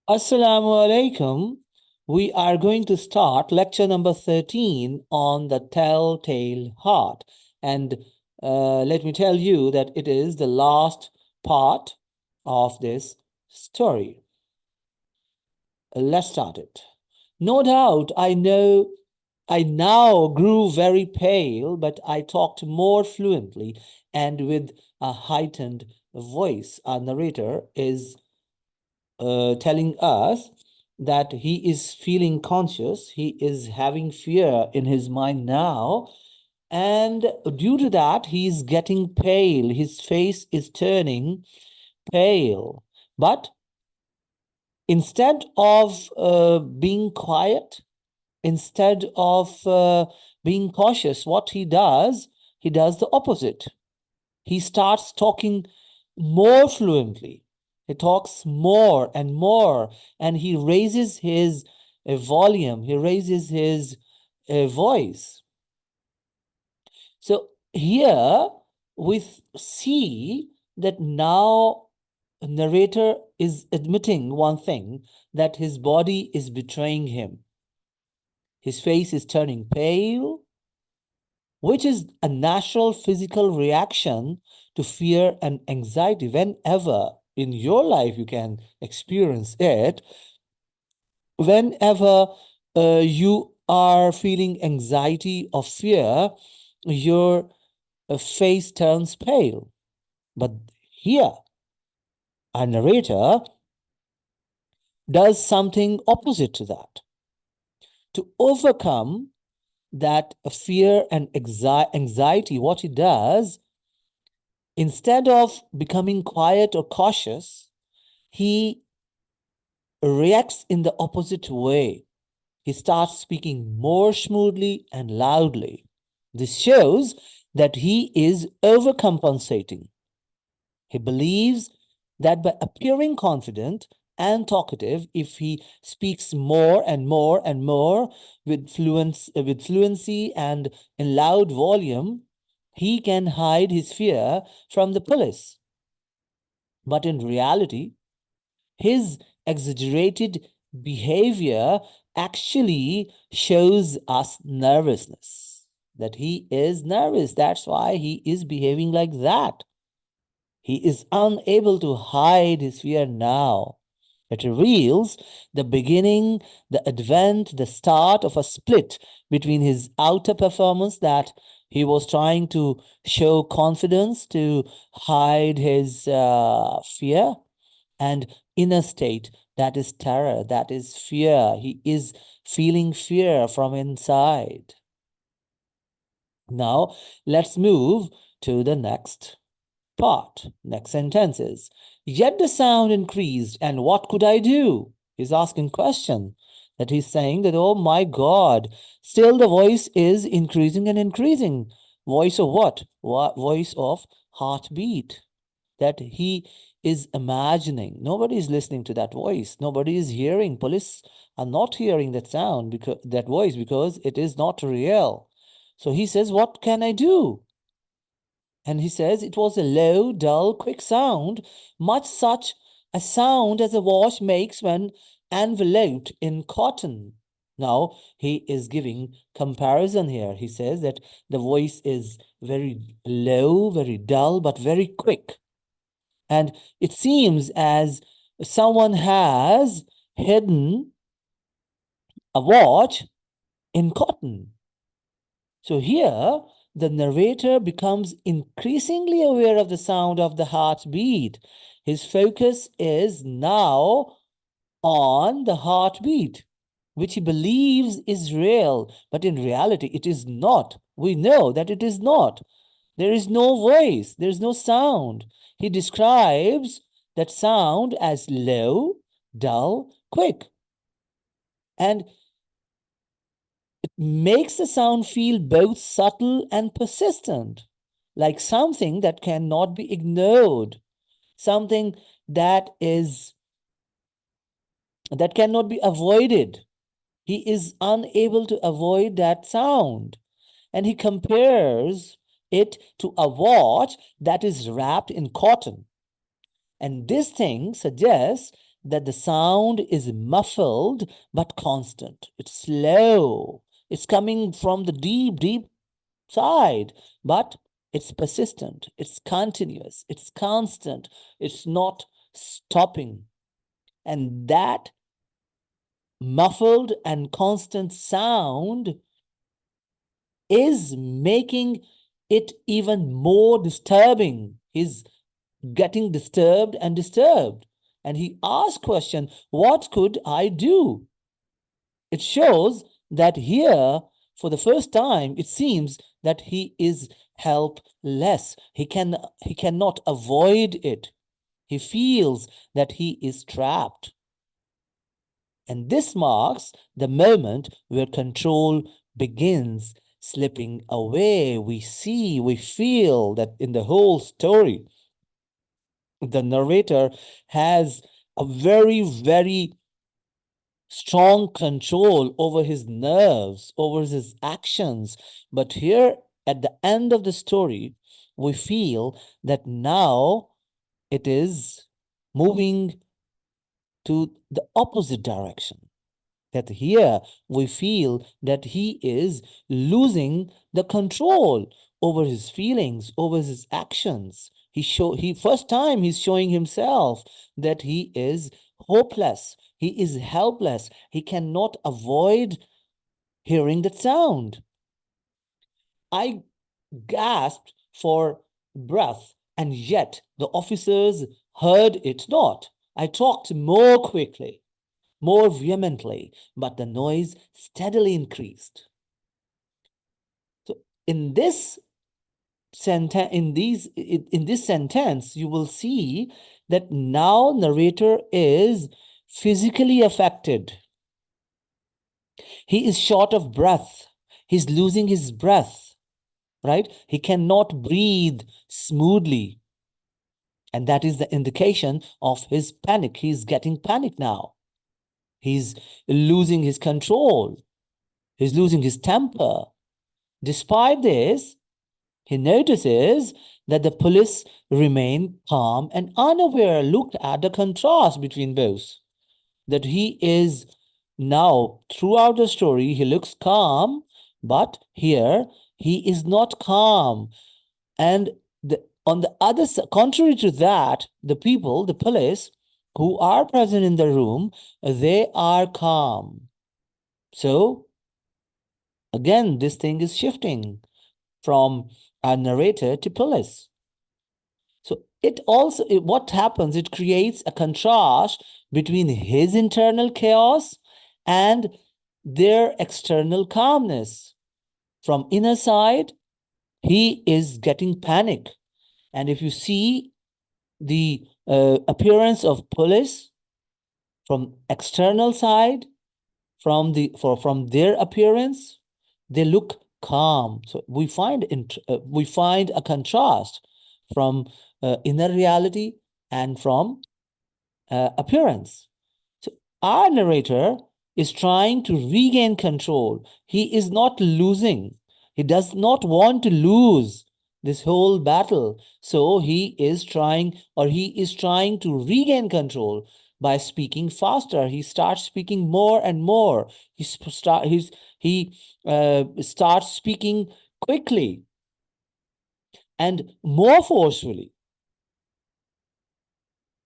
Assalamu alaikum. We are going to start lecture number 13 on the telltale heart. And let me tell you that it is the last part of this story. Let's start it. No doubt, I now grew very pale, but I talked more fluently and with a heightened voice. Our narrator is telling us that he is feeling conscious, he is having fear in his mind now, and due to that, he is getting pale. His face is turning pale. But instead of being quiet, instead of being cautious, what he does the opposite. He starts talking more fluently. He talks more and more, and he raises his volume, he raises his voice. So here we see that now narrator is admitting one thing, that his body is betraying him. His face is turning pale, which is a natural physical reaction to fear and anxiety. Whenever in your life you can experience it, whenever you are feeling anxiety or fear, your face turns pale. But here, our narrator does something opposite to that. To overcome that fear and anxiety, what he does, instead of becoming quiet or cautious, he reacts in the opposite way. He starts speaking more smoothly and loudly. This shows that he is overcompensating. He believes that by appearing confident and talkative, if he speaks more and more and more with fluency and in loud volume, he can hide his fear from the police. But in reality, his exaggerated behavior actually shows us nervousness, that he is nervous. That's why he is behaving like that. He is unable to hide his fear now. It reveals the beginning, the advent, the start of a split between his outer performance, that he was trying to show confidence to hide his fear, and inner state, that is terror, that is fear. He is feeling fear from inside. Now, let's move to the next part. Next sentences. Yet the sound increased, and what could I do? He's asking question. That he's saying that, oh my God, still the voice is increasing and increasing. Voice of what? Voice of heartbeat. That he is imagining. Nobody is listening to that voice. Nobody is hearing. Police are not hearing that sound, because that voice, because it is not real. So he says, what can I do? And he says it was a low, dull, quick sound, much such a sound as a watch makes when enveloped in cotton. Now he is giving comparison here. He says that the voice is very low, very dull, but very quick. And it seems as someone has hidden a watch in cotton. So here, the narrator becomes increasingly aware of the sound of the heartbeat. His focus is now on the heartbeat, which he believes is real, but in reality, it is not. We know that it is not. There is no voice, there is no sound. He describes that sound as low, dull, quick. And it makes the sound feel both subtle and persistent, like something that cannot be ignored, something that cannot be avoided. He is unable to avoid that sound. And he compares it to a watch that is wrapped in cotton. And this thing suggests that the sound is muffled but constant. It's slow. It's coming from the deep, deep side, but it's persistent. It's continuous. It's constant. It's not stopping. And that muffled and constant sound is making it even more disturbing. He's getting disturbed and disturbed. And he asked question, what could I do? It shows that here, for the first time, it seems that he is helpless. He cannot avoid it. He feels that he is trapped. And this marks the moment where control begins slipping away. We see, we feel that in the whole story, the narrator has a very, very strong control over his nerves, over his actions. But here at the end of the story, we feel that now it is moving to the opposite direction. That here we feel that he is losing the control over his feelings, over his actions. He first time he's showing himself that he is hopeless. He is helpless. He cannot avoid hearing that sound. I gasped for breath, and yet the officers heard it not. I talked more quickly, more vehemently, but the noise steadily increased. So in this sentence, in this sentence, you will see that now narrator is physically affected. He is short of breath. He's losing his breath, right? He cannot breathe smoothly. And that is the indication of his panic. He's getting panic now. He's losing his control. He's losing his temper. Despite this, he notices that the police remain calm and unaware. Look at the contrast between both. That he is now, throughout the story, he looks calm, but here he is not calm. And on the other side, contrary to that, the people, the police, who are present in the room, they are calm. So, again, this thing is shifting from a narrator to police. So it also, what happens, it creates a contrast between his internal chaos and their external calmness. From inner side, he is getting panic. And if you see the appearance of police from external side, from their appearance, they look calm. So we find a contrast from inner reality and from appearance. So our narrator is trying to regain control. He is not losing. He does not want to lose this whole battle. So he is trying to regain control by speaking faster. He starts speaking more and more. He starts speaking quickly and more forcefully.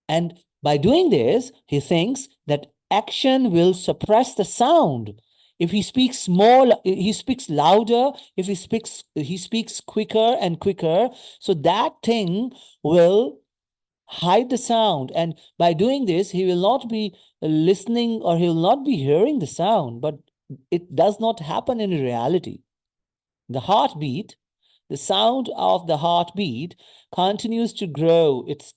And by doing this, he thinks that action will suppress the sound. If he speaks more, he speaks louder. If he speaks quicker and quicker. So that thing will hide the sound. And by doing this, he will not be listening, or he will not be hearing the sound. But it does not happen in reality. The heartbeat, the sound of the heartbeat continues to grow. It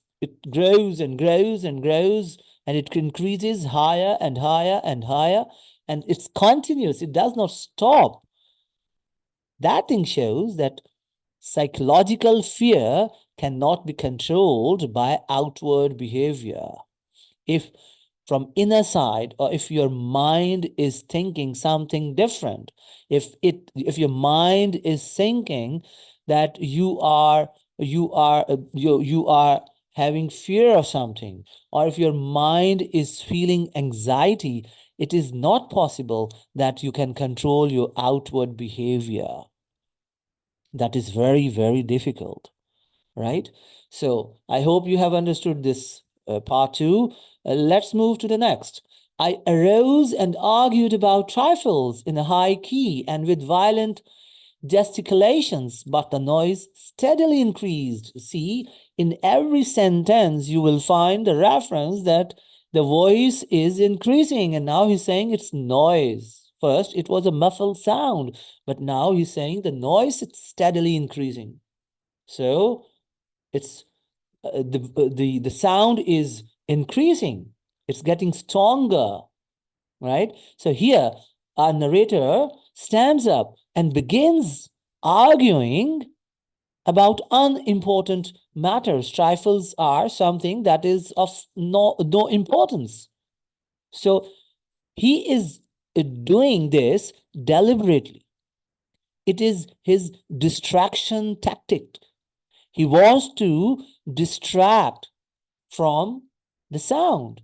grows and grows and grows, and it increases higher and higher and higher, and it's continuous. It does not stop. That thing shows that psychological fear cannot be controlled by outward behavior. If from inner side, or if your mind is thinking something different, if your mind is thinking that you are having fear of something, or if your mind is feeling anxiety, it is not possible that you can control your outward behavior. That is very, very difficult, right? So I hope you have understood this part two. Let's move to the next. I arose and argued about trifles in a high key and with violent gesticulations, but the noise steadily increased. See, in every sentence, you will find the reference that the voice is increasing, and now he's saying it's noise. First, it was a muffled sound, but now he's saying the noise is steadily increasing. So it's the sound is increasing. It's getting stronger, right? So here, our narrator stands up and begins arguing about unimportant matters. Trifles are something that is of no importance. So he is doing this deliberately. It is his distraction tactic. He wants to distract from the sound.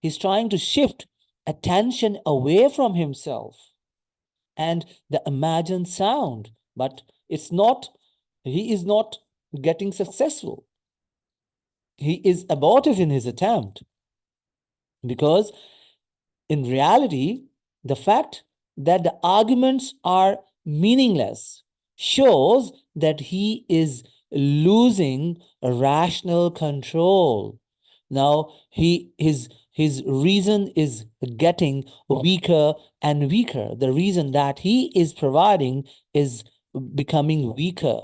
He's trying to shift attention away from himself and the imagined sound, but he is not getting successful. He is abortive in his attempt because in reality, the fact that the arguments are meaningless shows that he is losing rational control. Now his reason is getting weaker and weaker. The reason that he is providing is becoming weaker.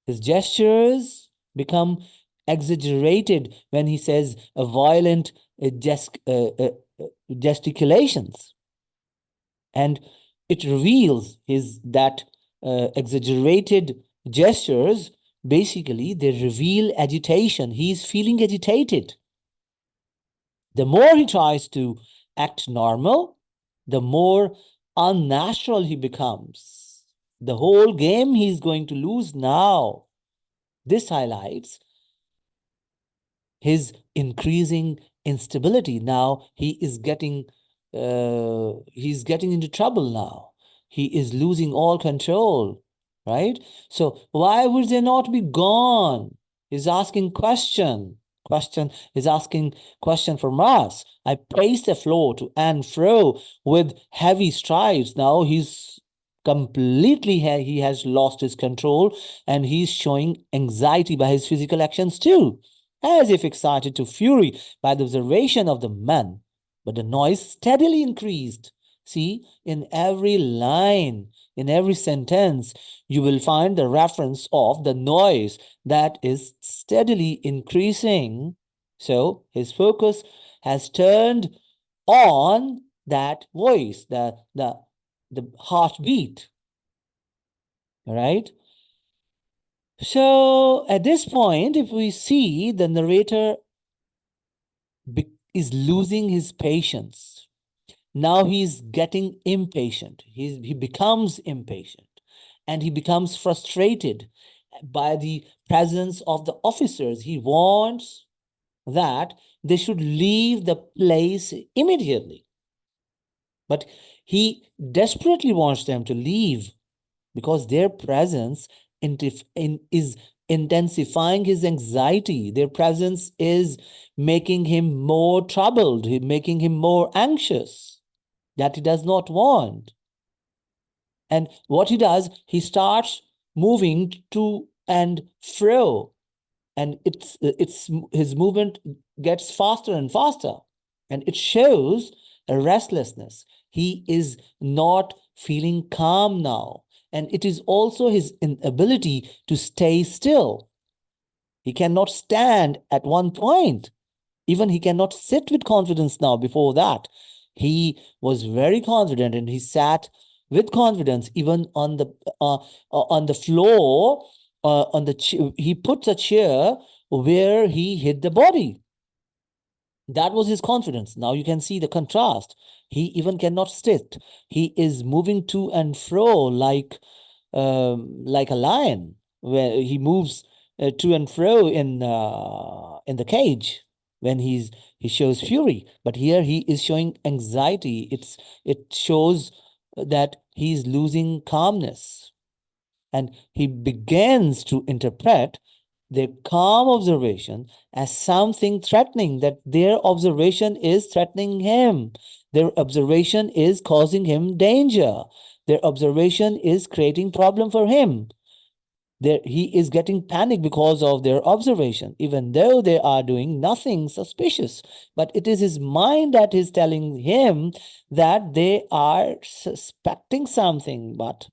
His gestures become exaggerated when he says a violent gesticulations, and it reveals that exaggerated gestures. Basically, they reveal agitation. He's feeling agitated. The more he tries to act normal, the more unnatural he becomes. The whole game he's going to lose now. This highlights his increasing instability. Now he's getting into trouble now. He is losing all control, right? So why would they not be gone? He's asking question. Is asking question from us. I pace the floor to and fro with heavy strides. Now he's completely, he has lost his control, and he's showing anxiety by his physical actions too, as if excited to fury by the observation of the man. But the noise steadily increased. See, in every line, in every sentence, you will find the reference of the noise that is steadily increasing. So his focus has turned on that voice, the heartbeat, right? So at this point, if we see, the narrator is losing his patience. Now he's getting impatient. He becomes impatient, and he becomes frustrated by the presence of the officers. He wants that they should leave the place immediately. But he desperately wants them to leave because their presence is intensifying his anxiety. Their presence is making him more troubled, making him more anxious, that he does not want. And what he does, he starts moving to and fro, and his movement gets faster and faster, and it shows a restlessness. He is not feeling calm now, and it is also his inability to stay still. He cannot stand at one point. Even he cannot sit with confidence now. Before that, he was very confident, and he sat with confidence even on the floor. He puts a chair where he hid the body. That was his confidence. Now you can see the contrast. He even cannot sit. He is moving to and fro like a lion, where he moves to and fro in the cage when he shows fury. But here he is showing anxiety. It shows that he's losing calmness, and he begins to interpret their calm observation as something threatening, that their observation is threatening him. Their observation is causing him danger. Their observation is creating problem for him. He is getting panic because of their observation, even though they are doing nothing suspicious. But it is his mind that is telling him that they are suspecting something. But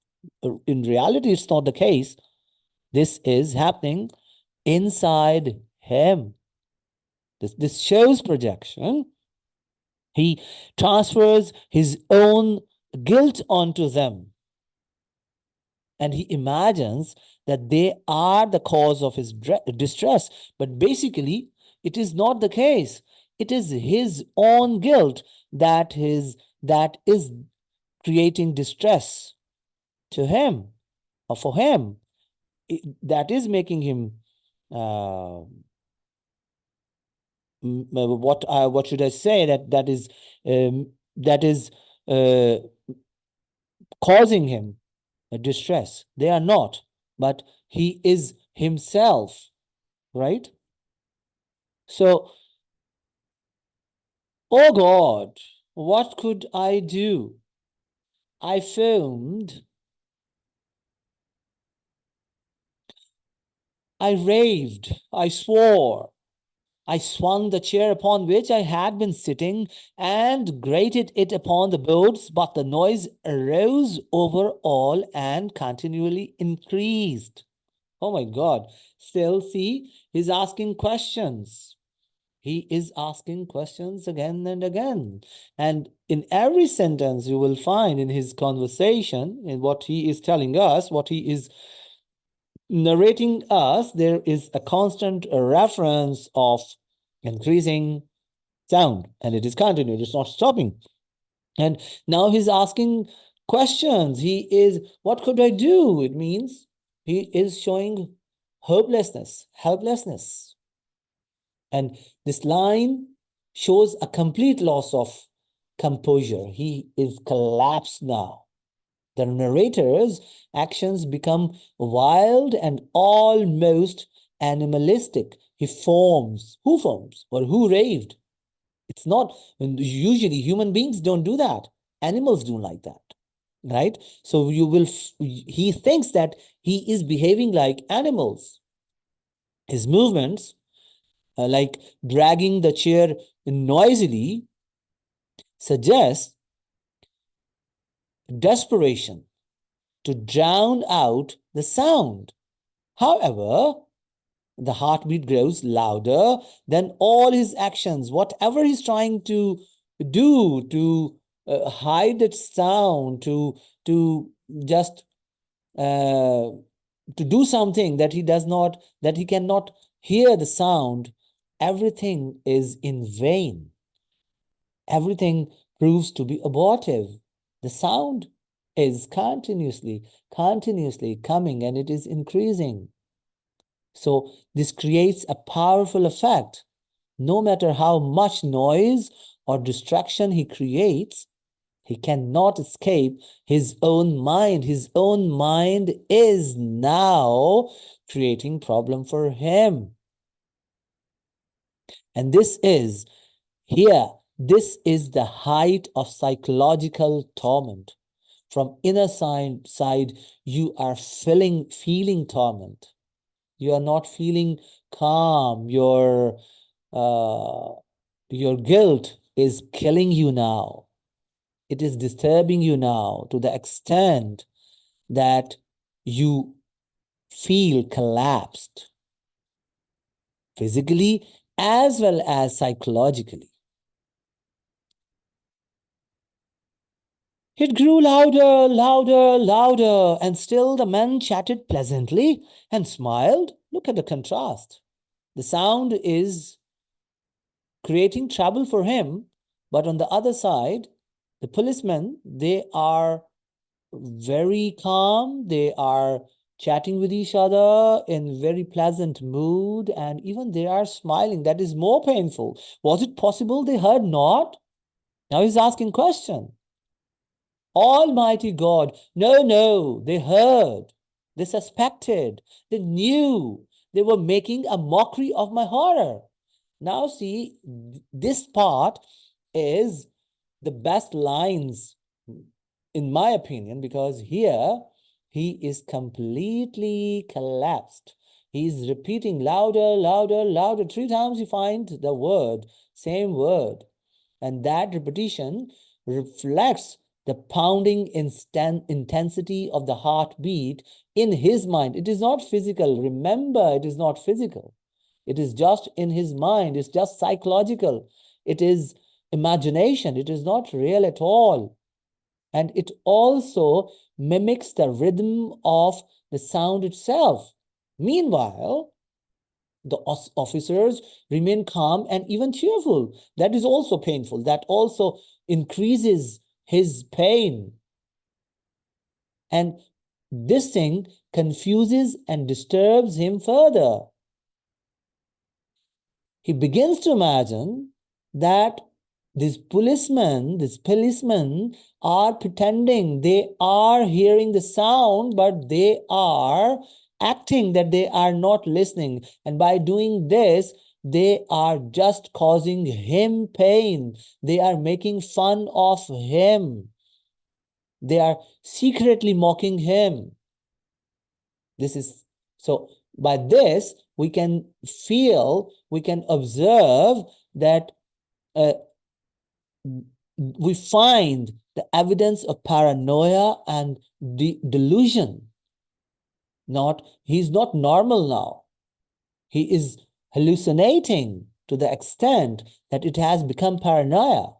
in reality, it's not the case. This is happening inside him. This shows projection. He transfers his own guilt onto them, and he imagines that they are the cause of his distress. But basically, it is not the case. It is his own guilt that is creating distress to him, or for him. That is making him what should I say, that is causing him a distress. They are not, but he is himself, right? So, oh God, what could I do? I foamed, I raved, I swore. I swung the chair upon which I had been sitting and grated it upon the boards, but the noise arose over all and continually increased. Oh my God. Still, see, he's asking questions. He is asking questions again and again. And in every sentence, you will find in his conversation, in what he is telling us, what he is narrating us, there is a constant reference of increasing sound, and it is continued, it's not stopping. And now he's asking questions. He is, what could I do? It means he is showing hopelessness, helplessness. And this line shows a complete loss of composure. He is collapsed now. The narrator's actions become wild and almost animalistic. He foams. Who foams? Or who raved? It's not, usually human beings don't do that. Animals do like that, right? So he thinks that he is behaving like animals. His movements, like dragging the chair noisily, suggest desperation to drown out the sound. However, the heartbeat grows louder than all his actions. Whatever he's trying to do to hide its sound, to just to do something that he cannot hear the sound, everything is in vain. Everything proves to be abortive. The sound is continuously coming, and it is increasing. So this creates a powerful effect. No matter how much noise or distraction he creates, he cannot escape his own mind. His own mind is now creating problem for him. And this is the height of psychological torment. From inner side, you are feeling torment. You are not feeling calm. Your guilt is killing you now. It is disturbing you now to the extent that you feel collapsed, physically as well as psychologically. It grew louder, louder, louder, and still the men chatted pleasantly and smiled. Look at the contrast. The sound is creating trouble for him, but on the other side, the policemen, they are very calm. They are chatting with each other in very pleasant mood, and even they are smiling. That is more painful. Was it possible they heard not? Now he's asking question. Almighty God, no, no, they heard, they suspected, they knew, they were making a mockery of my horror. Now see, this part is the best lines, in my opinion, because here he is completely collapsed. He's repeating louder, louder, louder. 3 times you find the word, same word. And that repetition reflects the pounding intensity of the heartbeat in his mind. It is not physical. Remember, it is not physical. It is just in his mind. It's just psychological. It is imagination. It is not real at all. And it also mimics the rhythm of the sound itself. Meanwhile, the officers remain calm and even cheerful. That is also painful. That also increases his pain. And this thing confuses and disturbs him further. He begins to imagine that these policemen are pretending they are hearing the sound, but they are acting that they are not listening. And by doing this, they are just causing him pain. They are making fun of him. They are secretly mocking him. This is so by this, we can feel, we can observe that we find the evidence of paranoia and delusion. He's not normal now. He is hallucinating to the extent that it has become paranoia.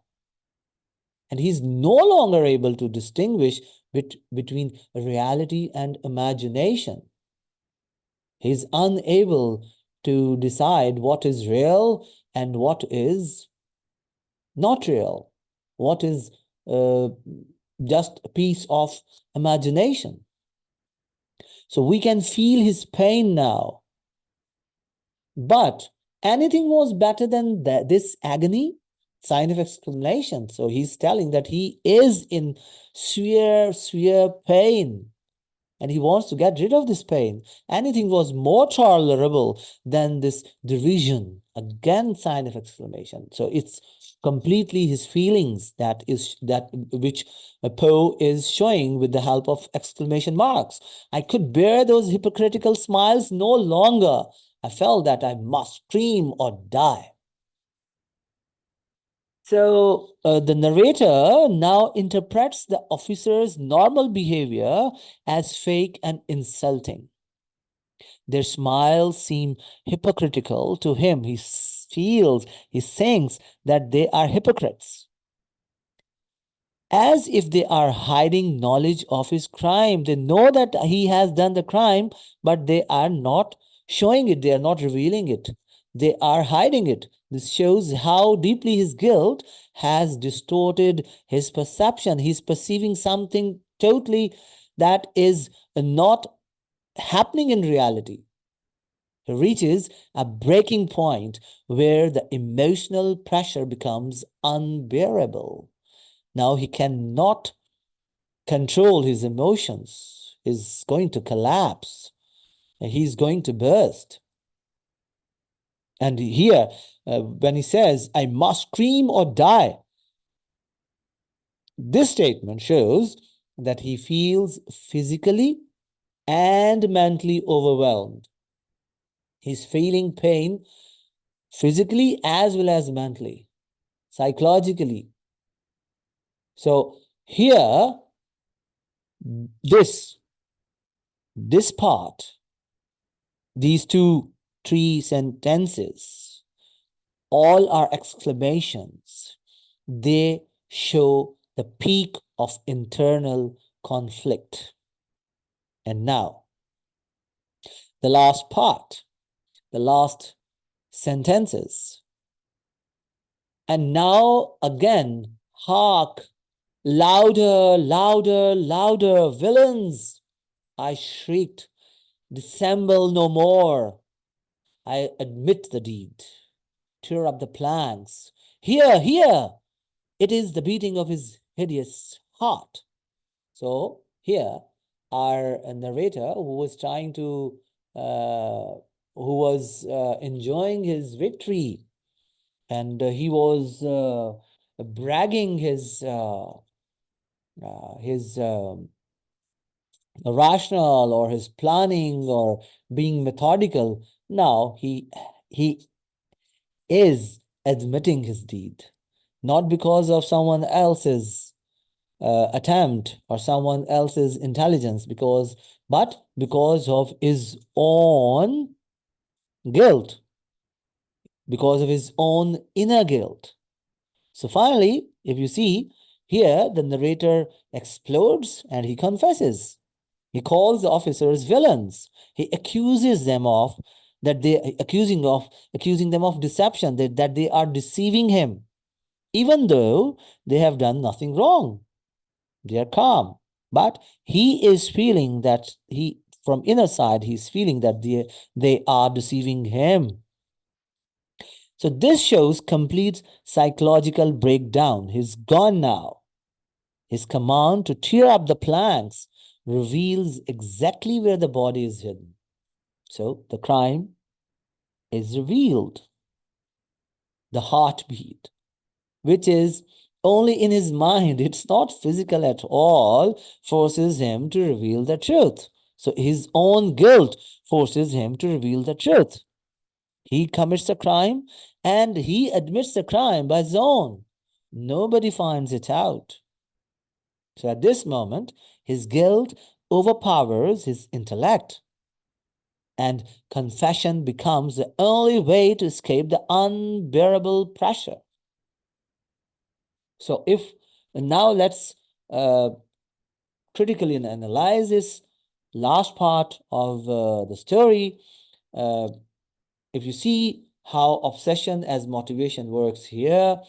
And he's no longer able to distinguish between reality and imagination. He's unable to decide what is real and what is not real, what is just a piece of imagination. So we can feel his pain now. But anything was better than this agony? Sign of exclamation. So he's telling that he is in severe pain. And he wants to get rid of this pain. Anything was more tolerable than this derision. Again, sign of exclamation. So it's completely his feelings which Poe is showing with the help of exclamation marks. I could bear those hypocritical smiles no longer. I felt that I must scream or die. So the narrator now interprets the officer's normal behavior as fake and insulting. Their smiles seem hypocritical to him. He thinks that they are hypocrites. As if they are hiding knowledge of his crime. They know that he has done the crime, but they are not showing it. They are not revealing it. They are hiding it. This shows how deeply his guilt has distorted his perception. He's perceiving something totally that is not happening in reality. He reaches a breaking point where the emotional pressure becomes unbearable. Now he cannot control his emotions. He's going to collapse. He's going to burst. And here, when he says, I must scream or die, this statement shows that he feels physically and mentally overwhelmed. He's feeling pain physically as well as mentally, psychologically. So here, this part, these 3 sentences, all are exclamations. They show the peak of internal conflict. And now, the last part, the last sentences. And now again, hark, louder, louder, louder, villains, I shrieked. Dissemble no more. I admit the deed. Tear up the planks. Here, here! It is the beating of his hideous heart. So here, our narrator, who was trying to, who was enjoying his victory, and he was bragging his rationale or his planning or being methodical. Now he is admitting his deed, not because of someone else's attempt or someone else's intelligence, but because of his own guilt, because of his own inner guilt. So finally, if you see here, the narrator explodes and he confesses. He calls the officers villains. He accuses them of accusing them of deception, that they are deceiving him, even though they have done nothing wrong. They are calm. But he is feeling that from inner side, he's feeling that they are deceiving him. So this shows complete psychological breakdown. He's gone now. His command to tear up the planks reveals exactly where the body is hidden. So the crime is revealed. The heartbeat, which is only in his mind, it's not physical at all, forces him to reveal the truth. So his own guilt forces him to reveal the truth. He commits a crime and he admits the crime by his own. Nobody finds it out. So at this moment, his guilt overpowers his intellect, and confession becomes the only way to escape the unbearable pressure. So now let's critically analyze this last part of the story. If you see how obsession as motivation works here,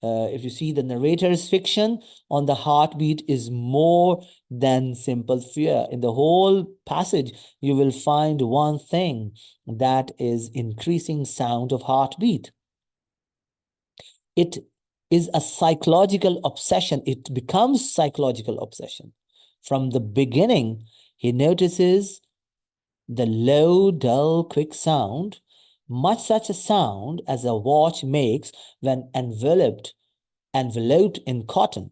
if you see the narrator's fiction on the heartbeat is more than simple fear. In the whole passage, you will find one thing, that is increasing sound of heartbeat. It is a psychological obsession. It becomes psychological obsession. From the beginning, he notices the low, dull, quick sound, much such a sound as a watch makes when enveloped in cotton.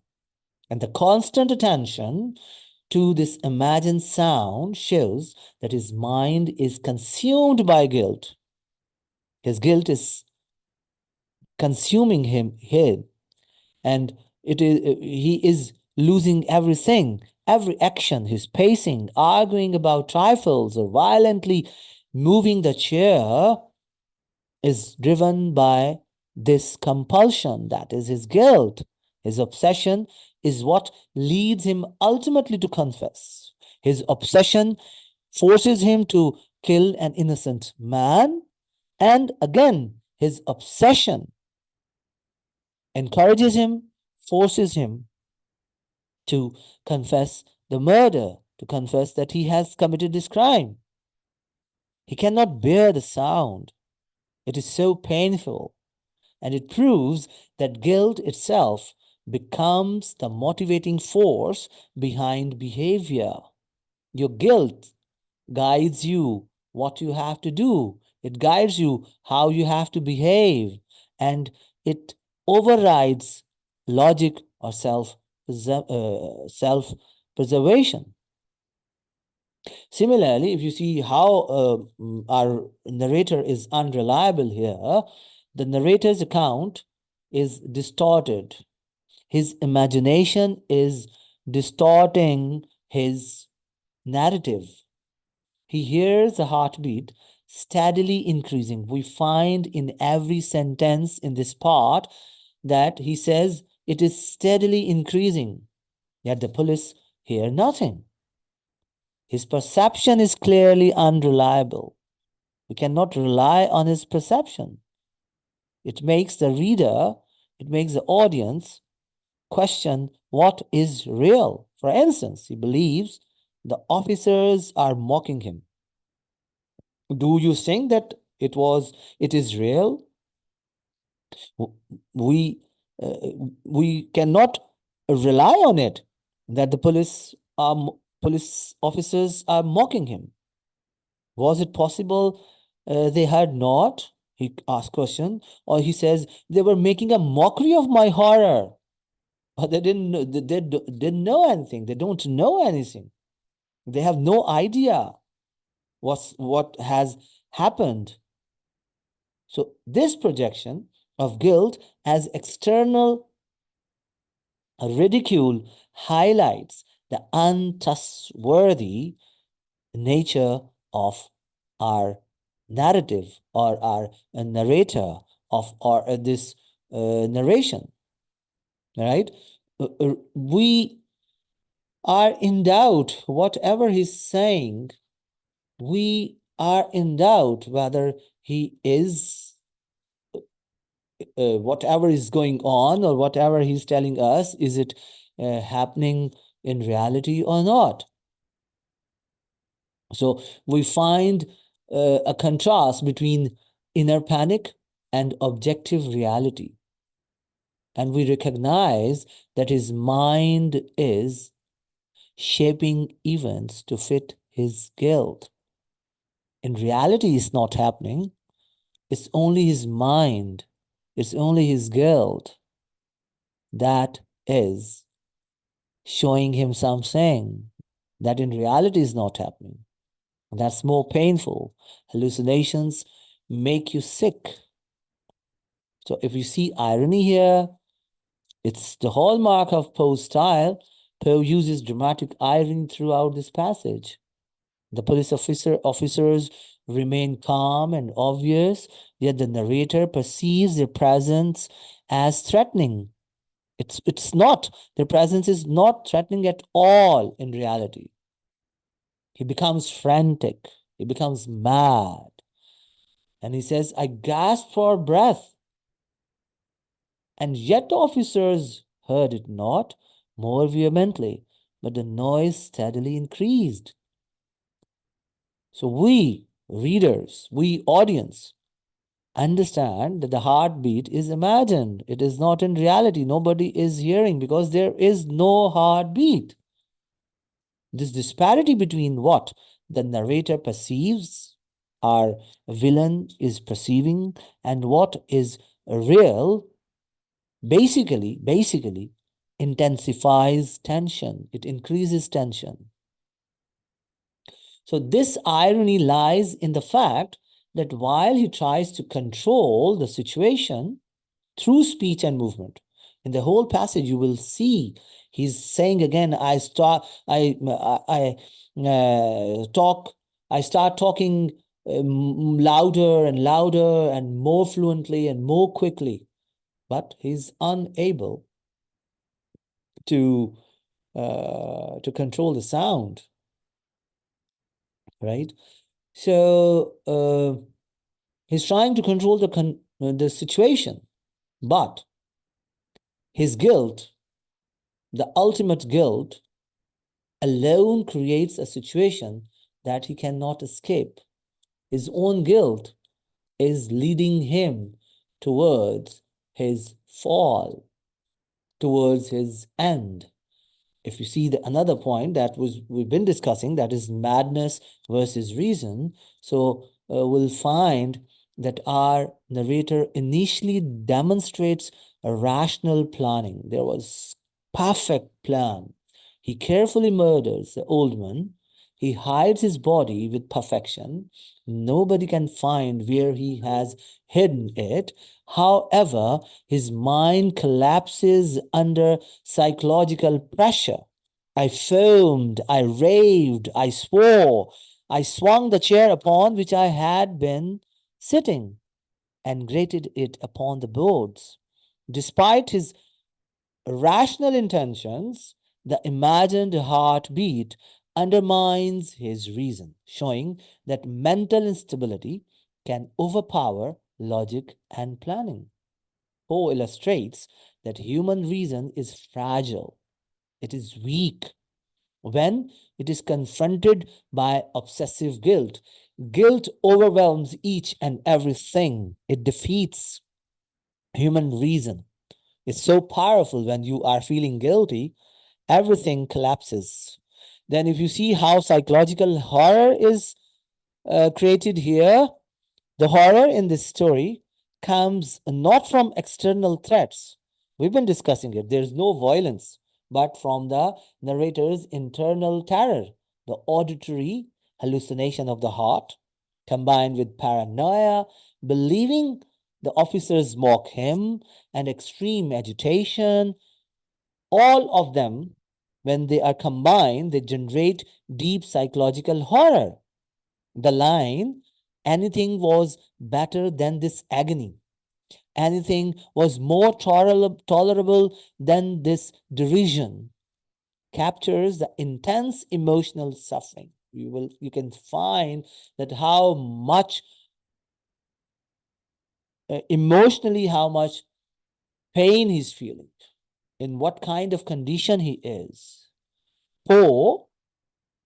And the constant attention to this imagined sound shows that his mind is consumed by guilt. His guilt is consuming him here, and he is losing everything, every action. He's pacing, arguing about trifles, or violently moving the chair is driven by this compulsion, that is his guilt. His obsession is what leads him ultimately to confess. His obsession forces him to kill an innocent man, and again, his obsession encourages him, forces him to confess the murder, to confess that he has committed this crime. He cannot bear the sound. It is so painful, and it proves that guilt itself becomes the motivating force behind behavior. Your guilt guides you what you have to do. It guides you how you have to behave, and it overrides logic or self-preservation. Similarly, if you see how our narrator is unreliable here, the narrator's account is distorted. His imagination is distorting his narrative. He hears the heartbeat steadily increasing. We find in every sentence in this part that he says it is steadily increasing, yet the police hear nothing. His perception is clearly unreliable. We cannot rely on his perception. It makes the reader, it makes the audience question what is real. For instance, he believes the officers are mocking him. Do you think that it is real? We we cannot rely on it that the police officers are mocking him. Was it possible they had not? He asked question, or he says they were making a mockery of my horror. But they didn't know, didn't know anything. They don't know anything. They have no idea what has happened. So this projection of guilt as external ridicule highlights the untrustworthy nature of our narrative or our narrator of or this narration, right? We are in doubt whatever he's saying. We are in doubt whether he is whatever is going on or whatever he's telling us, is it happening in reality or not? So we find a contrast between inner panic and objective reality. And we recognize that his mind is shaping events to fit his guilt. In reality, it's not happening. It's only his mind, it's only his guilt that is showing him something that in reality is not happening. That's more painful. Hallucinations make you sick. So if you see irony here, it's the hallmark of Poe's style. Poe uses dramatic irony throughout this passage. The officers remain calm and obvious, yet the narrator perceives their presence as threatening. It's not. Their presence is not threatening at all in reality. He becomes frantic. He becomes mad. And he says, I gasp for breath. And yet the officers heard it not more vehemently, but the noise steadily increased. So we, readers, we audience, understand that the heartbeat is imagined. It is not in reality. Nobody is hearing because there is no heartbeat. This disparity between what the narrator perceives, our villain is perceiving, and what is real basically intensifies tension. It increases tension. So this irony lies in the fact that while he tries to control the situation through speech and movement, in the whole passage you will see he's saying again, I start talking louder and louder and more fluently and more quickly, but he's unable to control the sound, right? So he's trying to control the situation, but his guilt, the ultimate guilt, alone creates a situation that he cannot escape. His own guilt is leading him towards his fall, towards his end. If you see another point that we've been discussing, that is madness versus reason. So we'll find that our narrator initially demonstrates a rational planning. There was perfect plan. He carefully murders the old man. He hides his body with perfection. Nobody can find where he has hidden it. However, his mind collapses under psychological pressure. I foamed, I raved, I swore. I swung the chair upon which I had been sitting and grated it upon the boards. Despite his rational intentions, the imagined heartbeat undermines his reason, showing that mental instability can overpower logic and planning. Poe illustrates that human reason is fragile, it is weak when it is confronted by obsessive guilt. Guilt overwhelms each and everything. It defeats human reason. It's so powerful when you are feeling guilty, everything collapses. Then, if you see how psychological horror is created here, the horror in this story comes not from external threats. We've been discussing it. There's no violence, but from the narrator's internal terror, the auditory hallucination of the heart, combined with paranoia, believing the officers mock him, and extreme agitation. All of them, when they are combined, they generate deep psychological horror. The line, anything was better than this agony, anything was more tolerable than this derision, captures the intense emotional suffering. You can find that how much emotionally, how much pain he's feeling, in what kind of condition he is. Poe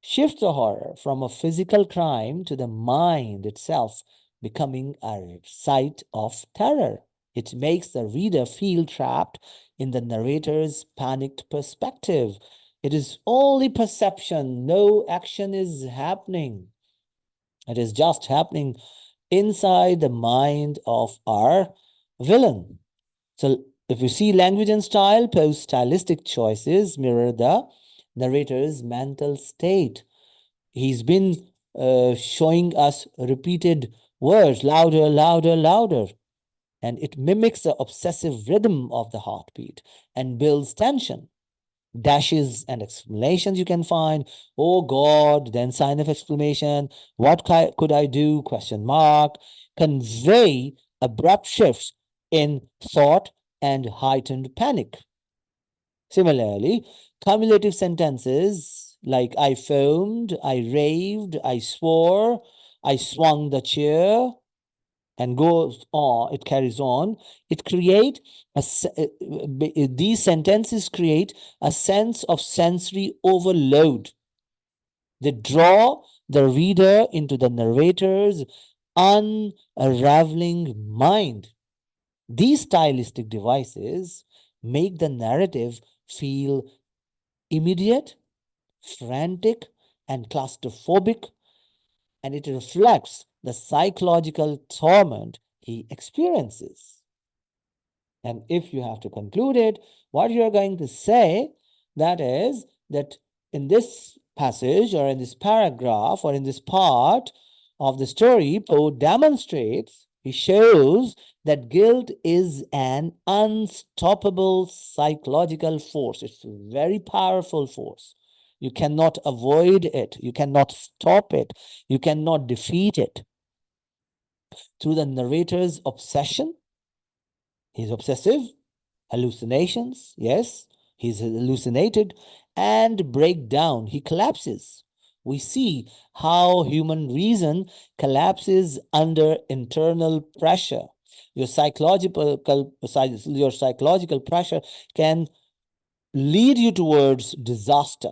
shifts the horror from a physical crime to the mind itself becoming a site of terror. It makes the reader feel trapped in the narrator's panicked perspective. It is only perception, no action is happening. It is just happening inside the mind of our villain. So, if you see language and style, Poe's stylistic choices mirror the narrator's mental state. He's been showing us repeated words, louder, louder, louder. And it mimics the obsessive rhythm of the heartbeat and builds tension. Dashes and exclamations you can find. Oh God, then sign of exclamation. What could I do? Question mark. Convey abrupt shifts in thought and heightened panic. Similarly, cumulative sentences like I foamed, I raved, I swore, I swung the chair, and goes on, it carries on. It create these sentences create a sense of sensory overload. They draw the reader into the narrator's unraveling mind. These stylistic devices make the narrative feel immediate, frantic, and claustrophobic, and it reflects the psychological torment he experiences. And if you have to conclude it, what you're going to say, that is, that in this passage or in this paragraph or in this part of the story, Poe demonstrates, he shows that guilt is an unstoppable psychological force. It's a very powerful force. You cannot avoid it. You cannot stop it. You cannot defeat it. Through the narrator's obsession, he's obsessive, hallucinations, yes, he's hallucinated, and breakdown, he collapses. We see how human reason collapses under internal pressure. Your psychological pressure can lead you towards disaster,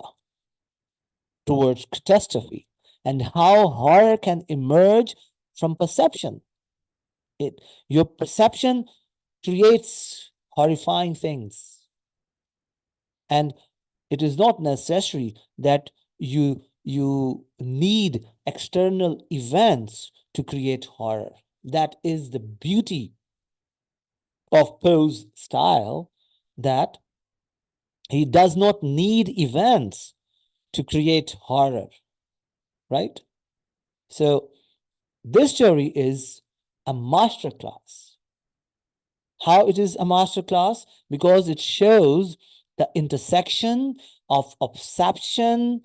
towards catastrophe, and how horror can emerge from perception. Your perception creates horrifying things, and it is not necessary that you need external events to create horror. That is the beauty of Poe's style, that he does not need events to create horror, right? So this story is a masterclass. How it is a masterclass? Because it shows the intersection of obsession,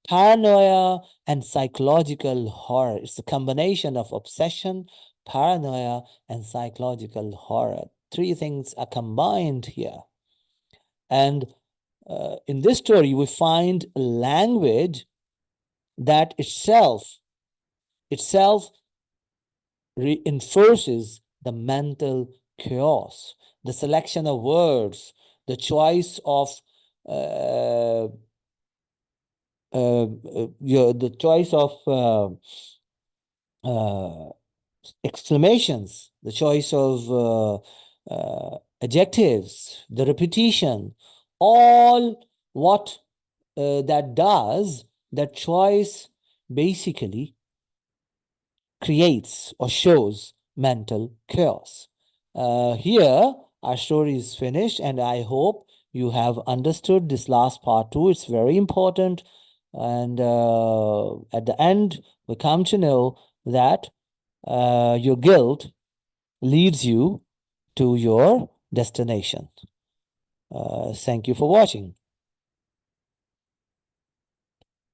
paranoia, and psychological horror. It's a combination of obsession, paranoia, and psychological horror. Three things are combined here. And in this story, we find language that itself reinforces the mental chaos. The selection of words, the choice of the choice of exclamations, the choice of adjectives, the repetition, all what that does, that choice basically creates or shows mental chaos. Here, our story is finished, and I hope you have understood this last part too. It's very important. And at the end, we come to know that your guilt leads you to your destination. Thank you for watching.